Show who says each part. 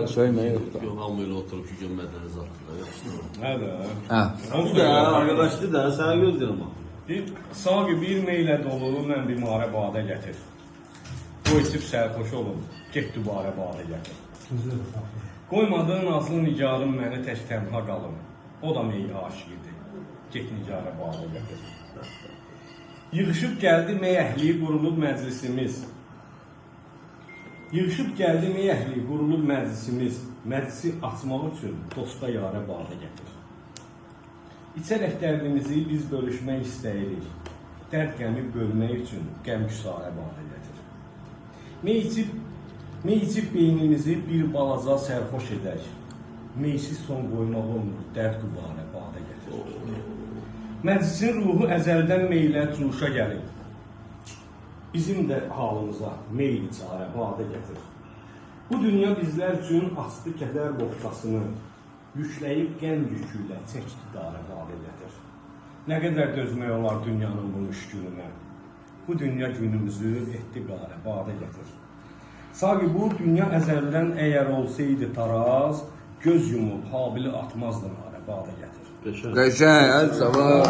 Speaker 1: Söylemeyin yoktu.
Speaker 2: Yok ama öyle oturup şu gömmədəniz altında yapıştırır.
Speaker 3: Bu da arkadaşdı da sana göz yanıma.
Speaker 4: Sağ bir meylə dolu, mən bir marə badə gətir. Bu içib sərxoş olun, get dübarə badə gətir. Qoymadığın azlı nigarım məni tək tənha qalım. O da mey aşiqidir, get nigarə badə gətir. Yığışıb gəldi mey əhli, qurulub məclisimiz. Yığışıb gəldi mey əhli, qurulub məclisimiz. Məclisi açmaq üçün dosta yarə badə gətir. İçərək dərdimizi biz bölüşmək istəyirik. Dərd qəmi bölmək üçün qəm küsarə badə gətir. Mey içib beynimizi bir balaca sərxoş edək. Meysiz son qoymaq olmur, dərd dubarə badə gətir. Məclisin ruhu əzəldən meylə cuşa gəlib. Bizim də halımıza meyli çarə badə gətir. Bu dünya bizlər üçün astı kədər boxçasını, yükləyib qəm yükü ilə çəkdi darə badə gətir. Nə qədər dözmək olar dünyanın bu müşkülünə? Bu dünya günümüzü etdi qarə badə gətir. Sağ bu dünya əzəldən əgər olsaydı taraz, göz yumub Habili atmazdı narə badə gətir.
Speaker 1: Qəşəng, əl sabah.